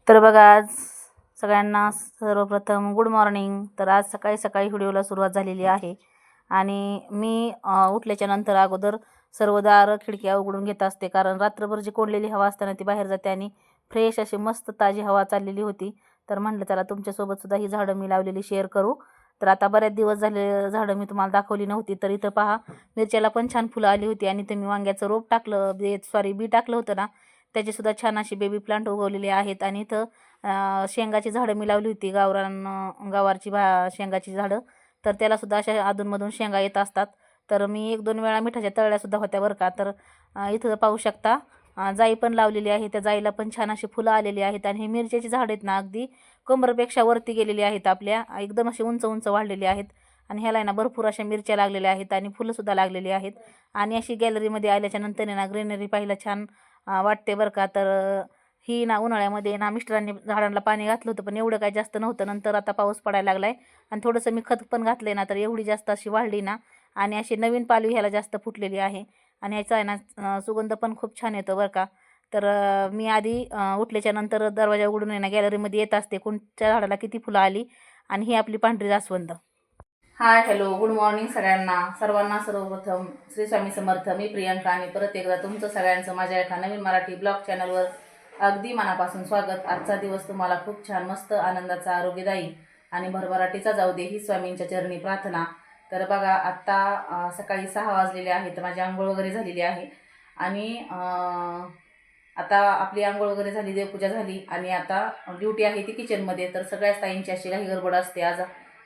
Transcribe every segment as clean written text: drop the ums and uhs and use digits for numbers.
तर बघा आज सगळ्यांना सर्वप्रथम गुड मॉर्निंग. तर आज सकाळी सकाळी व्हिडिओला सुरुवात झालेली आहे आणि मी उठल्याच्या नंतर अगोदर सर्व दार खिडक्या उघडून घेत असते, कारण रात्रभर जी कोंडलेली हवा असताना ती बाहेर जाते आणि फ्रेश अशी मस्त ताजी हवा चाललेली होती. तर म्हटलं चला तुमच्यासोबत सुद्धा ही झाडं मी लावलेली शेअर करू. तर आता बऱ्याच दिवस झाले झाडं मी तुम्हाला दाखवली नव्हती. तर इथं पहा, मिरच्याला पण छान फुलं आली होती आणि ते मी वांग्याचं रोप टाकलं, बी टाकलं होतं ना, त्याचीसुद्धा छान अशी बेबी प्लांट उगवलेले आहेत. आणि इथं शेंगाची झाडं मी लावली होती, गवारची शेंगाची झाडं. तर त्यालासुद्धा अशा अधूनमधून शेंगा येत असतात. तर मी 1-2 वेळा मिठाच्या तळल्यासुद्धा होत्या बरं का. तर इथं पाहू शकता जाई पण लावलेली आहे, त्या जाईला पण छान अशी फुलं आलेली आहेत. आणि ही मिरच्याची झाडं आहेत ना, अगदी कमरेपेक्षा वरती गेलेली आहेत, आपल्या एकदम अशी उंच उंच वाढलेली आहेत. आणि ह्याला ना भरपूर अशा मिरच्या लागलेल्या आहेत आणि फुलंसुद्धा लागलेली आहेत. आणि अशी गॅलरीमध्ये आल्याच्या नंतर ना ग्रीनरी पाहायला छान वाटते बरं का. तर ही ना उन्हाळ्यामध्ये ना मिस्टरांनी झाडांना पाणी घातलं होतं, पण एवढं काही जास्त नव्हतं. नंतर आता पाऊस पडायला लागला आहे आणि थोडंसं मी खत पण घातलं ना, तर एवढी जास्त अशी वाढली ना आणि अशी नवीन पालवी ह्याला जास्त फुटलेली आहे. आणि ह्याचा आहे ना सुगंध पण खूप छान येतो बरं का. तर मी आधी उठल्याच्या नंतर दरवाजा उघडून आहे ना गॅलरीमध्ये येत असते कोणत्या झाडाला किती फुलं आली. आणि ही आपली पांढरी जास्वंद. हाय हॅलो गुड मॉर्निंग सर्वांना सर्वप्रथम श्री स्वामी समर्थ. मी प्रियंका आणि परत एकदा तुमचं सगळ्यांचं माझ्या एका नवीन मराठी ब्लॉग चॅनलवर अगदी मनापासून स्वागत. आजचा दिवस तुम्हाला खूप छान मस्त आनंदाचा, आरोग्यदायी आणि भरभराटीचा जाऊ दे ही स्वामींच्या चरणी प्रार्थना. तर बघा आत्ता सकाळी 6 वाजलेले आहेत. माझी आंघोळ वगैरे झालेली आहे आणि आता आपली आंघोळ वगैरे झाली, देवपूजा झाली आणि आता ड्युटी आहे ती किचनमध्ये. तर सगळ्याच ताईंची अशी काही गडबड असते. आज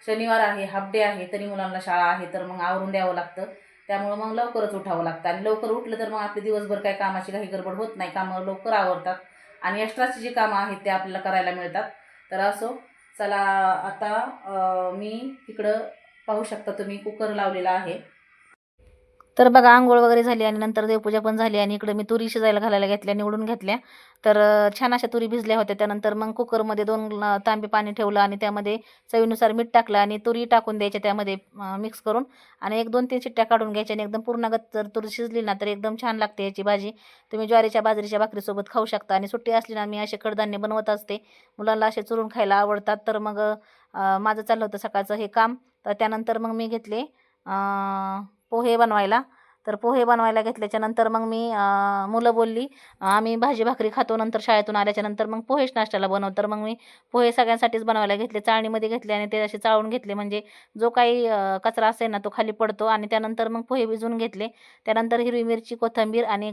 शनिवार आहे, हाफ डे आहे, तरी मुलांना शाळा आहे, तर मग आवरून द्यावं लागतं. त्यामुळं मग लवकरच उठावं लागतं आणि लवकर उठलं तर मग आपली दिवसभर काही कामाची काही गडबड होत नाही. कामं लवकर आवरतात आणि एक्स्ट्राची जी कामं आहेत ते आपल्याला करायला मिळतात. तर असो चला आता मी इकडं पाहू शकता तुम्ही कुकर लावलेला आहे. तर बघा आंघोळ वगैरे झाली आणि नंतर देवपूजा पण झाली आणि इकडे मी तुरी शिजायला घालायला घेतल्या, निवडून घेतल्या. तर छान अशा तुरी भिजल्या होत्या. त्यानंतर मग कुकरमध्ये 2 तांबे पाणी ठेवलं आणि त्यामध्ये चवीनुसार मीठ टाकलं आणि तुरी टाकून द्यायच्या त्यामध्ये मिक्स करून. आणि 1-2-3 शिट्ट्या काढून घ्यायच्या आणि एकदम पूर्णगत जर तुरी शिजली ना तर एकदम छान लागते याची भाजी. तुम्ही ज्वारीच्या बाजरीच्या भाकरीसोबत खाऊ शकता. आणि सुट्टी असली ना मी असे कडधान्य बनवत असते, मुलांना असे चुरून खायला आवडतात. तर मग माझं चाललं होतं सकाळचं हे काम. तर त्यानंतर मग मी घेतले पोहे बनवायला. तर पोहे बनवायला घेतल्याच्या नंतर मग मी मुलं बोलली आम्ही भाजी भाकरी खातो नंतर शाळेतून आल्याच्या नंतर मग पोहेच नाश्त्याला बनव. तर मग मी पोहे सगळ्यांसाठीच बनवायला घेतले, चाळणीमध्ये घेतले आणि ते असे चाळून घेतले, म्हणजे जो काही कचरा असेल ना तो खाली पडतो. आणि त्यानंतर मग पोहे भिजवून घेतले. त्यानंतर हिरवी मिरची, कोथिंबीर आणि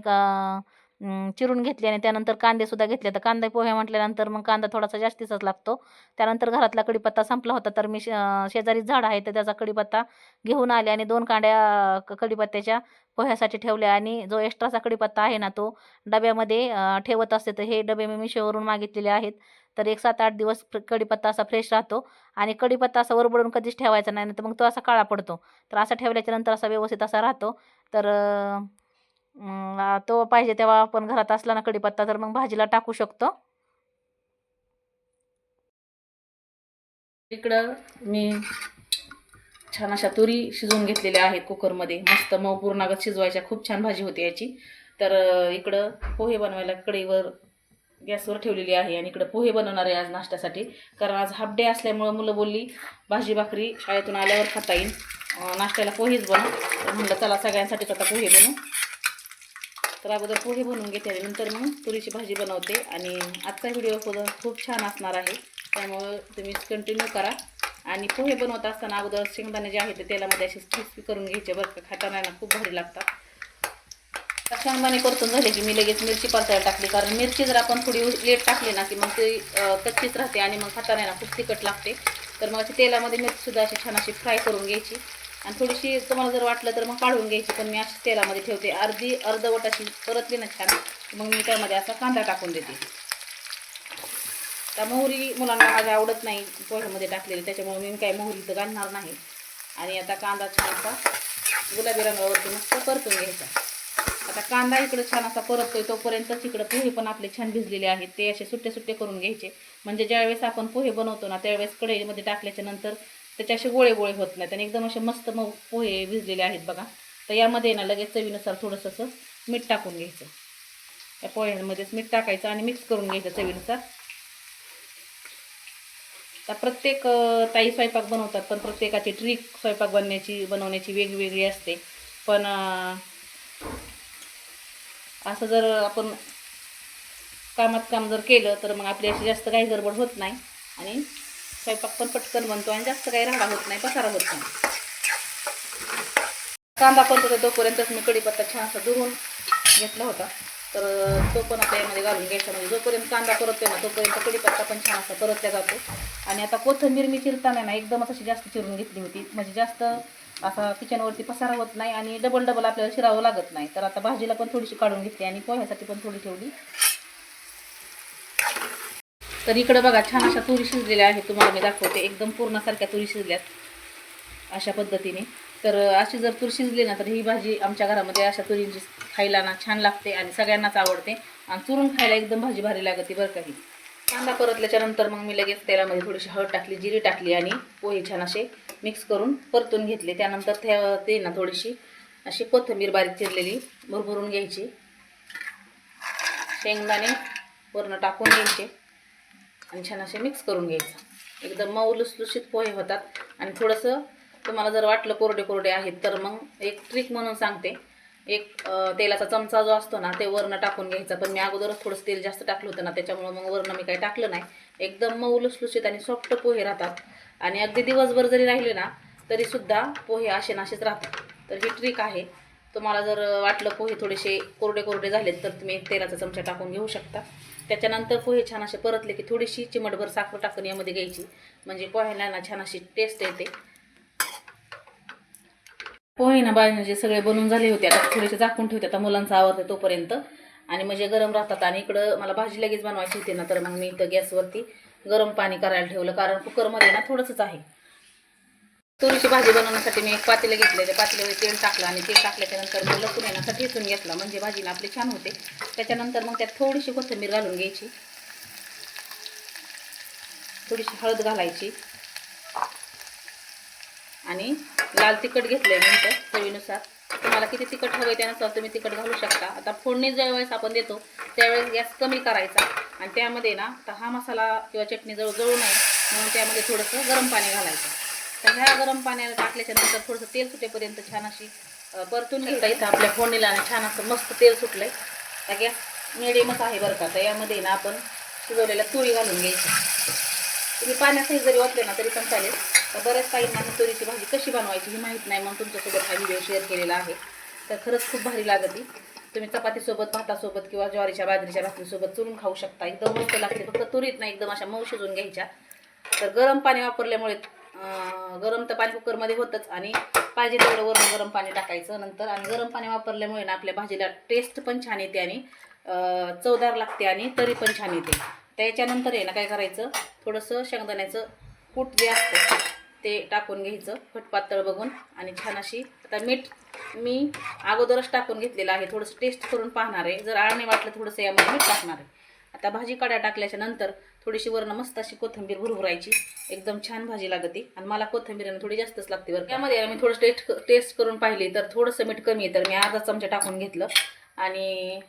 चिरून घेतली आणि त्यानंतर कांदेसुद्धा घेतले. तर कांदा पोहे म्हटल्यानंतर मग कांदा थोडासा जास्तीचाच लागतो. त्यानंतर घरातला कढीपत्ता संपला होता, तर मी शेजारीच झाड आहे तर त्याचा कढीपत्ता घेऊन आले आणि 2 कांड्या कढीपत्त्याच्या पोह्यासाठी ठेवल्या. आणि जो एक्स्ट्राचा कढीपत्ता आहे ना तो डब्यामध्ये ठेवत असते. तर हे डबे मी मिशोवरून मागितलेले आहेत. तर एक 7-8 दिवस कढीपत्ता असा फ्रेश राहतो. आणि कढीपत्ता असा वरबडून कधीच ठेवायचा नाही, तर मग तो असा काळा पडतो. तर असा ठेवल्याच्या नंतर असा व्यवस्थित असा राहतो. तर तो पाहिजे तेव्हा आपण घरात असला ना कढीपत्ता तर मग भाजीला टाकू शकतो. इकडं मी छान अशा तुरी शिजवून घेतलेल्या आहेत कुकरमध्ये, मस्त मऊ पूर्णागत शिजवायच्या, खूप छान भाजी होती याची. तर इकडं पोहे बनवायला कढईवर गॅसवर ठेवलेली आहे आणि इकडं पोहे बनवणार आहे आज नाश्त्यासाठी. कारण आज हाफ डे असल्यामुळं मुलं बोलली भाजी भाकरी शाळेतून आल्यावर खाता येईल, नाश्त्याला पोहेच बनव. तर म्हटलं चला सगळ्यांसाठीच आता पोहे बनवू. तर अगोदर पोहे बनवून घेते आणि नंतर मग तुरीची भाजी बनवते. आणि आजचा व्हिडिओ खूप छान असणार आहे, त्यामुळं तुम्ही कंटिन्यू करा. आणि पोहे बनवत असताना अगोदर शेंगदाणे जे आहे ते तेलामध्ये असे क्रिस्पी करून घ्यायचे बरं का, खाताना ना खूप भारी लागतात. तर शेंगदाणे परतून झाले की मी लगेच मिरची परतायला टाकली, कारण मिरची जर आपण थोडी लेट टाकली ना की मग ती कच्चीच राहते आणि मग खाताना ना खूप तिखट लागते. तर मग अशी तेलामध्ये मिरचीसुद्धा अशी छान अशी फ्राय करून घ्यायची आणि थोडीशी तुम्हाला जर वाटलं तर मग काढून घ्यायची, पण मी अशी तेलामध्ये ठेवते. अर्धवट अशी परतली ना छान, मग मी त्यामध्ये असा कांदा टाकून देते. त्या मोहरी मुलांना माझ्या आवडत नाही पोह्यामध्ये टाकलेली, त्याच्यामुळे मी काही मोहरी तर घालणार नाही. आणि आता कांदा छान असा गुलाबी रंगावरती मस्त परतून घ्यायचा. आता कांदा इकडं छान असा परततोय तोपर्यंतच इकडं पोहे पण आपले छान भिजलेले आहेत, ते असे सुट्टे सुट्टे करून घ्यायचे. म्हणजे ज्यावेळेस आपण पोहे बनवतो ना त्यावेळेस कढईमध्ये टाकल्याच्या नंतर त्याचे असे गोळे गोळे होत नाहीत आणि एकदम असे मस्त मग पोहे भिजलेले आहेत बघा. तर यामध्ये ना लगेच चवीनुसार थोडंसं असं मीठ टाकून घ्यायचं. त्या पोह्यांमध्येच मीठ टाकायचं आणि मिक्स करून घ्यायचं चवीनुसार. तर प्रत्येक ताई स्वयंपाक बनवतात, पण प्रत्येकाची ट्रिक स्वयंपाक बनवण्याची वेगवेगळी असते. पण असं जर आपण काम जर केलं तर मग आपली अशी जास्त काही गडबड होत नाही आणि स्वयंपाक पण पटकन बनतो आणि जास्त काही राडा होत नाही, पसारा होत नाही. कांदा परततो तोपर्यंतच मी कढीपत्ता छान असा धुवून घेतला होता, तर तो पण आता यामध्ये घालून घ्यायचा. म्हणजे जोपर्यंत कांदा परततो ना तोपर्यंत कढीपत्ता पण छान असा परतला जातो. आणि आता कोथिंबीर मी चिरताना ना एकदमच अशी जास्त चिरून घेतली होती, म्हणजे जास्त असा किचनवरती पसारा होत नाही आणि डबल आपल्याला शिरावं लागत नाही. तर आता भाजीला पण थोडीशी काढून घेतली आणि पोह्यासाठी पण थोडी ठेवली. तर इकडं बघा छान अशा तुरी शिजलेल्या आहेत, तुम्हाला मी दाखवते. एकदम पूर्णासारख्या तुरी शिजल्यात अशा पद्धतीने. तर अशी जर तूर शिजली ना तर ही भाजी आमच्या घरामध्ये अशा तुरींची खायला ना छान लागते आणि सगळ्यांनाच आवडते आणि चुरून खायला एकदम भाजी भारी लागते बरं काही. कांदा परतल्याच्या नंतर मग मी लगेच तेलामध्ये थोडीशी हळद टाकली, जिरी टाकली आणि पोहे छान असे मिक्स करून परतून घेतले. त्यानंतर ते ना थोडीशी अशी कोथिंबीर बारीक चिरलेली भरभरून घ्यायची, शेंगदाणे वरनं टाकून घ्यायचे आणि छान असे मिक्स करून घ्यायचं. एकदम मऊ लुसलुशीत पोहे होतात. आणि थोडंसं तुम्हाला जर वाटलं कोरडे आहेत तर मग एक ट्रिक म्हणून सांगते, एक तेलाचा चमचा जो असतो ना ते वरनं टाकून घ्यायचा. पण मी अगोदरच थोडंसं तेल जास्त टाकलं होतं ना त्याच्यामुळं मग वरनं मी काही टाकलं नाही. एकदम मऊ लुसलुशीत आणि सॉफ्ट पोहे राहतात आणि अगदी दिवसभर जरी राहिले ना तरीसुद्धा पोहे असे नाशीच राहतात. तर ही ट्रिक आहे. तुम्हाला जर वाटलं पोहे थोडेसे कोरडे झालेत तर तुम्ही तेलाचा चमचा टाकून घेऊ शकता. त्याच्यानंतर पोहे छान असे परतले की थोडीशी चिमटभर साखर टाकून यामध्ये घ्यायची, म्हणजे पोह्याला ना छान अशी टेस्ट येते. पोहे ना म्हणजे सगळे बनवून झाले होते. आता थोडेसे झाकून ठेवते, आता मुलांचा आवडते तोपर्यंत. आणि म्हणजे गरम राहतात. आणि इकडं मला भाजी लगेच बनवायची होती ना तर मग मी इथं गॅसवरती गरम पाणी करायला ठेवलं, कारण कुकरमध्ये ना थोडंसंच आहे. तुरीची भाजी बनवण्यासाठी मी एक पातेलं घेतलं, त्या पातेल्यामध्ये तेल टाकलं आणि तेल टाकल्याच्यानंतर मग लसूण आहे ना ठेचून घेतला, म्हणजे भाजी ना आपली छान होते. त्याच्यानंतर मग त्यात थोडीशी कोथिंबीर घालून घ्यायची, थोडीशी हळद घालायची आणि लाल तिखट घेतलंय मी इथं चवीनुसार. तुम्हाला किती तिखट हवं आहे त्यानुसार तुम्ही तिखट घालू शकता. आता फोडणी ज्यावेळेस आपण देतो त्यावेळेस गॅस कमी करायचा आणि त्यामध्ये ना तर हा मसाला किंवा चटणी जळू नये म्हणून त्यामध्ये थोडंसं गरम पाणी घालायचं. तर ह्या गरम पाण्याला टाकल्याच्या नंतर थोडंसं तेल सुटेपर्यंत छान अशी परतून घ्यायचं. इथं आपल्या फोडणीला छान असं मस्त तेल सुटलंय. तर गॅस मिडियमच आहे बरं का. तर यामध्ये ना आपण शिजवलेल्या तुरी घालून घ्यायची. तुम्ही पाण्यासही जरी वाटले ना तरी पण चालेल. तर बऱ्याच काहींना तुरीची भाजी कशी बनवायची ही माहीत नाही, म्हणून तुमच्यासोबत हा व्हिडिओ शेअर केलेला आहे. तर खरंच खूप भारी लागते. तुम्ही चपातीसोबत, भातासोबत किंवा ज्वारीच्या बाजरीच्या भाकरीसोबत चुरून खाऊ शकता. एकदम मस्त लागते. फक्त तुरीत ना एकदम अशा मऊ शिजून घ्यायच्या. तर गरम पाणी वापरल्यामुळे गरम तर पाणी कुकरमध्ये होतंच आणि पाहिजे तेवढं वरून गरम पाणी टाकायचं नंतर. आणि गरम पाणी वापरल्यामुळे ना आपल्या भाजीला टेस्ट पण छान येते आणि चवदार लागते आणि तरी पण छान येते. त्याच्यानंतर आहे ना काय करायचं, थोडंसं शेंगदाण्याचं कूट जे असतं ते टाकून घ्यायचं फटपातळ बघून. आणि छान अशी आता मीठ मी अगोदरच टाकून घेतलेलं आहे, थोडंसं टेस्ट करून पाहणार आहे. जर आळणी वाटलं थोडंसं यामध्ये मीठ टाकणार आहे. आता भाजी काढ्या टाकल्याच्या नंतर थोडीशी वरनं मस्त अशी कोथिंबीर भुरभुरायची. एकदम छान भाजी लागते आणि मला कोथिंबीर थोडी जास्तच लागते बरं. त्यामध्ये मी थोडं टेस्ट करून पाहिली तर थोडंसं मीठ कमी आहे, तर मी अर्धा चमचा टाकून घेतलं आणि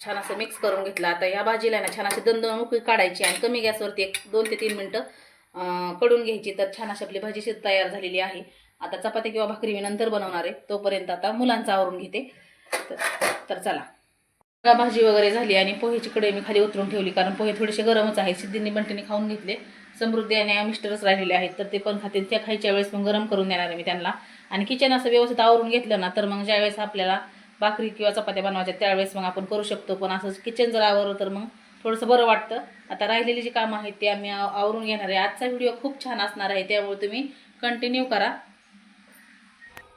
छान असं मिक्स करून घेतलं. आता या भाजीला ना छान अशी दणदण उकळी काढायची आणि कमी गॅसवरती 2 ते 3 मिनटं कडून घ्यायची. तर छान अशी आपली भाजी तयार झालेली आहे. आता चपाती किंवा भाकरी मी नंतर बनवणार आहे, तोपर्यंत आता मुलांचं आवरून घेते. तर चला. भाजी वगैरे झाली आणि पोहेची कढई मी खाली उतरून ठेवली, कारण पोहे थोडेसे गरमच आहेत. सिद्धींनी बंटीने खाऊन घेतले, समृद्धी आणि मिस्टरच राहिलेले आहेत तर ते पण खातील. त्या खायच्या वेळेस मग गरम करून देणार आहे मी त्यांना. आणि किचन असं व्यवस्थित आवरून घेतलं ना तर मग ज्यावेळेस आपल्याला भाकरी किंवा चपात्या बनवायच्या त्यावेळेस मग आपण करू शकतो. पण असं किचन जर आवरलं तर मग थोडंसं बरं वाटतं. आता राहिलेली जी कामं आहेत ते आम्ही आवरून घेणार आहे. आजचा व्हिडिओ खूप छान असणार आहे, त्यामुळे तुम्ही कंटिन्यू करा.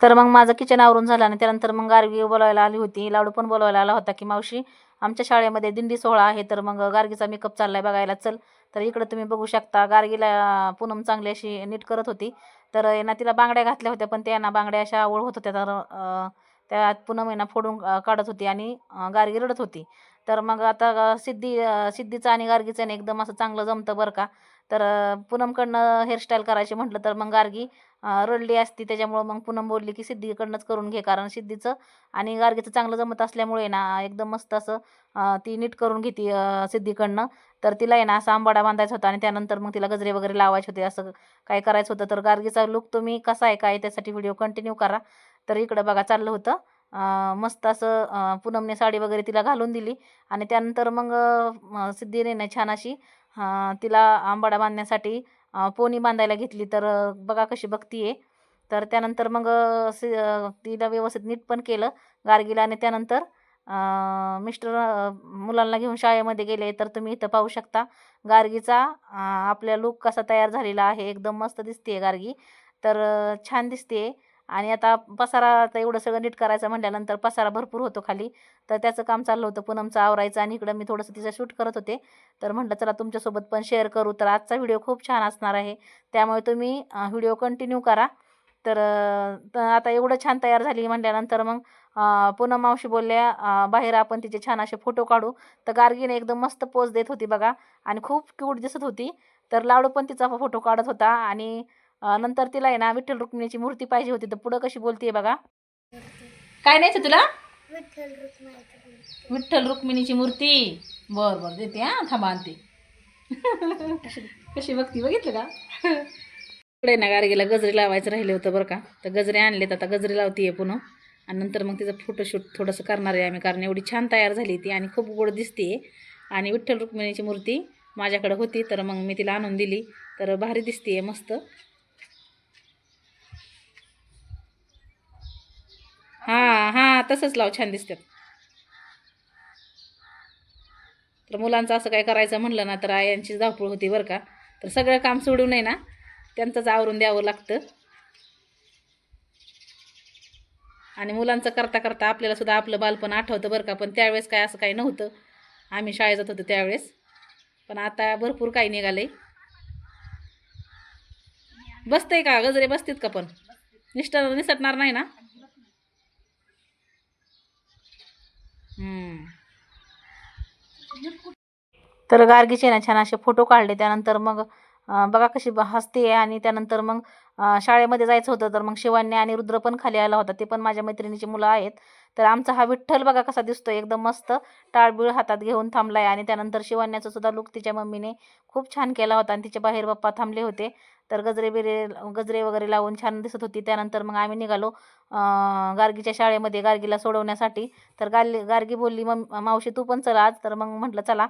तर मग माझं किचन आवरून झालं आणि त्यानंतर मग गार्गी बोलवायला आली होती. लाडू पण बोलवायला आला होता की मावशी आमच्या शाळेमध्ये दिंडी सोहळा आहे, तर मग गार्गीचा मेकअप चाललाय बघायला चल. तर इकडं तुम्ही बघू शकता गार्गीला पूनम चांगली अशी नीट करत होती. तर ना तिला बांगड्या घातल्या होत्या, पण त्या ना बांगड्या अशा आवळ होत होत्या. तर त्या पूनम ना फोडून काढत होती आणि गार्गी रडत होती. तर मग आता सिद्धीचं आणि गार्गीचं एकदम असं चांगलं जमतं बरं का. तर पूनमकडनं हेअरस्टाईल करायची म्हटलं तर मग गार्गी रडली असती, त्याच्यामुळं मग पूनम बोलली की सिद्धीकडनंच करून घे, कारण सिद्धीचं आणि गार्गीचं चांगलं जमत असल्यामुळे ना एकदम मस्त असं ती नीट करून घेते सिद्धीकडनं. तर तिला आहे ना असा आंबाडा बांधायचा होता आणि त्यानंतर मग तिला गजरे वगैरे लावायचे होते, असं काय करायचं होतं. तर गार्गीचा लुक तुम्ही कसा आहे काय त्यासाठी व्हिडिओ कंटिन्यू करा. तर इकडं बघा चाललं होतं मस्त असं पूनमने साडी वगैरे तिला घालून दिली आणि त्यानंतर मग सिद्धीने ना छान अशी तिला आंबाडा बांधण्यासाठी पोनी बांधायला घेतली. तर बघा कशी बघतीये. तर त्यानंतर मग तिला व्यवस्थित नीट पण केलं गार्गीला आणि त्यानंतर मिस्टर मुलांना घेऊन शाळेमध्ये गेले. तर तुम्ही इथं पाहू शकता गार्गीचा आपल्या लूक कसा तयार झालेला आहे. एकदम मस्त दिसते गार्गी. तर छान दिसते. आणि आता पसारा, आता एवढं सगळं नीट करायचं म्हटल्यानंतर पसारा भरपूर होतो खाली. तर त्याचं काम चाललं होतं पूनमचं आवरायचं आणि इकडं मी थोडंसं तिचं शूट करत होते. तर म्हटलं चला तुमच्यासोबत पण शेअर करू. तर आजचा व्हिडिओ खूप छान असणार आहे, त्यामुळे तुम्ही व्हिडिओ कंटिन्यू करा. तर आता एवढं छान तयार झाली म्हटल्यानंतर मग पूनम मावशी बोलल्या बाहेर आपण तिचे छान असे फोटो काढू. तर गार्गीने एकदम मस्त पोज देत होती बघा आणि खूप क्यूट दिसत होती. तर लाडू पण तिचा फोटो काढत होता आणि नंतर तिला आहे ना विठ्ठल रुक्मिणीची मूर्ती पाहिजे होती. तर पुढं कशी बोलतीये बघा. काय न्यायचं तुला? विठ्ठल रुक्मिणीची मूर्ती. बर बर देते, हा थांबा आणते. कशी बघती बघितलं का. इकडे ना गार्गीला गजरे लावायचं राहिले होतं बरं का. तर गजरे आणलेत, आता गजरे लावतीये पुन्हा आणि नंतर मग तिचं फोटोशूट थोडंसं करणार आहे आम्ही, कारण एवढी छान तयार झाली ती आणि खूप गोड दिसते. आणि विठ्ठल रुक्मिणीची मूर्ती माझ्याकडे होती तर मग मी तिला आणून दिली. तर भारी दिसते मस्त. हां हां तसंच लाव, छान दिसतात. तर मुलांचं असं काय करायचं म्हणलं ना तर आयांची धावपळ होती बरं का. तर सगळं काम सोडू नये ना, त्यांचंच आवरून द्यावं लागतं. आणि मुलांचं करता करता आपल्याला सुद्धा आपलं बालपण आठवतं बरं का. पण त्यावेळेस काय असं काही नव्हतं, आम्ही शाळेत जात होतो त्यावेळेस. पण आता भरपूर काही निघालंय. बसतंय का गजरे, बसतील का पण निसटणार नाही ना. तर गार्गीचे ना छान असे फोटो काढले. त्यानंतर मग बघा कशी हसते. आणि त्यानंतर मग शाळेमध्ये जायचं होतं तर मग शिवान्य आणि रुद्र पण खाली आला होता, ते पण माझ्या मैत्रिणीची मुलं आहेत. तर आमचा हा विठ्ठल बघा कसा दिसतोय, एकदम मस्त टाळबिळ हातात घेऊन थांबलाय. आणि त्यानंतर शिवान्याचा सुद्धा लुक तिच्या मम्मीने खूप छान केला होता आणि तिच्या बाहेर बाप्पा थांबले होते. तर गजरे वगैरे लावून छान दिसत होती. त्यानंतर मग आम्ही निघालो गार्गीच्या शाळेमध्ये गार्गीला सोडवण्यासाठी. तर गार्गी बोलली मावशी तू पण चला आज. तर मग म्हटलं चला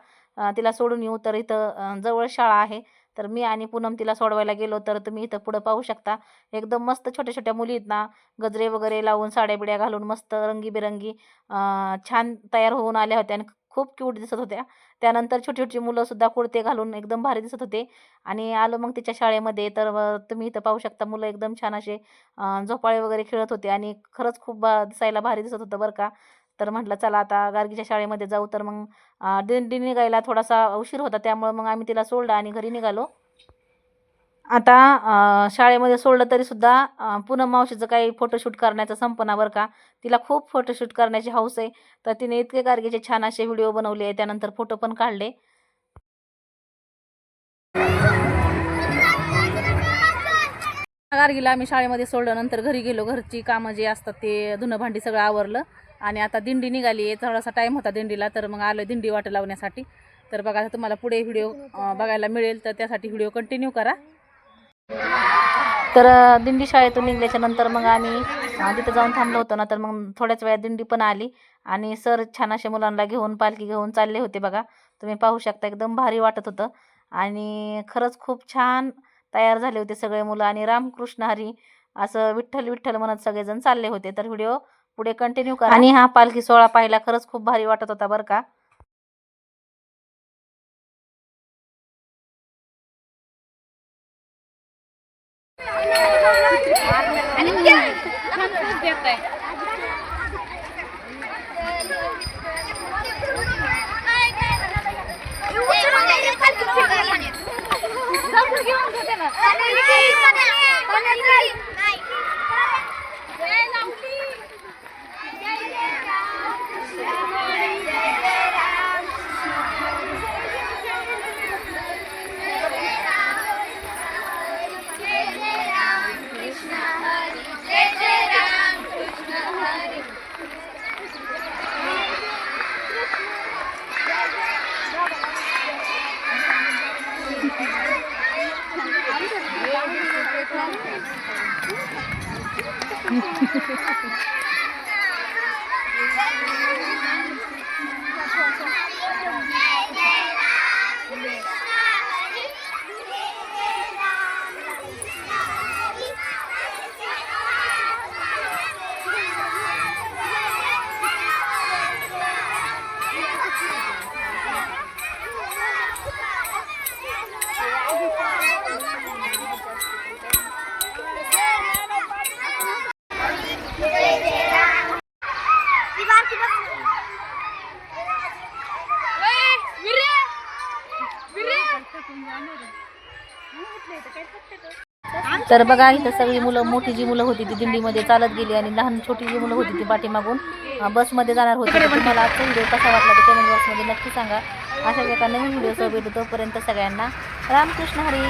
तिला सोडून येऊ. तर इथं जवळ शाळा आहे. तर मी आणि पूनम तिला सोडवायला गेलो. तर तुम्ही इथं पुढं पाहू शकता एकदम मस्त छोट्या छोट्या मुली आहेत ना, गजरे वगैरे लावून साड्या बिड्या घालून मस्त रंगीबेरंगी छान तयार होऊन आल्या होत्या आणि खूप क्यूट दिसत होत्या. त्यानंतर छोटी छोटी मुलंसुद्धा कुर्ते घालून एकदम भारी दिसत होते. आणि आलो मग तिच्या शाळेमध्ये. तर तुम्ही इथं पाहू शकता मुलं एकदम छान असे झोपाळे वगैरे खेळत होते आणि खरंच खूप दिसायला भारी दिसत होतं बरं का. तर म्हटलं चला आता गार्गीच्या शाळेमध्ये जाऊ. तर मग दिंडी निघायला थोडासा उशीर होता, त्यामुळे मग आम्ही तिला सोडलं आणि घरी निघालो. आता शाळेमध्ये सोडलं तरीसुद्धा पूनम मावशीचं काही फोटोशूट करण्याचं संपना बरं का. तिला खूप फोटोशूट करण्याची हौस आहे. तर तिने इतके गार्गीचे छान असे व्हिडिओ बनवले, त्यानंतर फोटो पण काढले. गार्गीला आम्ही शाळेमध्ये सोडलं, नंतर घरी गेलो. घरची कामं जे असतात ते धुणं भांडी सगळं आवरलं आणि आता दिंडी निघाली आहे. थोडासा टाईम होता दिंडीला, तर मग आलो दिंडी वाट लावण्यासाठी. तर बघा तुम्हाला पुढे व्हिडिओ बघायला मिळेल, तर त्यासाठी व्हिडिओ कंटिन्यू करा. तर दिंडी शाळेतून निघल्याच्या नंतर मग आम्ही तिथं जाऊन थांबलो होतो ना. तर मग थोड्याच वेळात दिंडी पण आली आणि सर छान असे मुलांना घेऊन पालखी घेऊन चालले होते बघा. तुम्ही पाहू शकता एकदम भारी वाटत होतं आणि खरंच खूप छान तयार झाले होते सगळे मुलं आणि रामकृष्ण हरी असं विठ्ठल विठ्ठल म्हणत सगळेजण चालले होते. तर व्हिडिओ पुढे कंटिन्यू करा. आणि हा पालखी सोहळा पाहायला खरंच खूप भारी वाटत होता बरं का. तर बघा इथं सगळी मुलं, मोठी जी मुलं होती ती दिंडीमध्ये चालत गेली आणि लहान छोटी जी मुलं होती ती पाठीमागून बसमध्ये जाणार होती. तुम्हाला आजचा व्हिडिओ कसा वाटला ते कमेंट बॉक्समध्ये नक्की सांगा. अशाच एका नवीन व्हिडिओसह भेटू. तोपर्यंत सगळ्यांना रामकृष्ण हरी.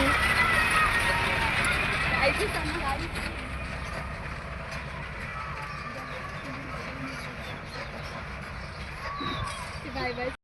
Bye bye.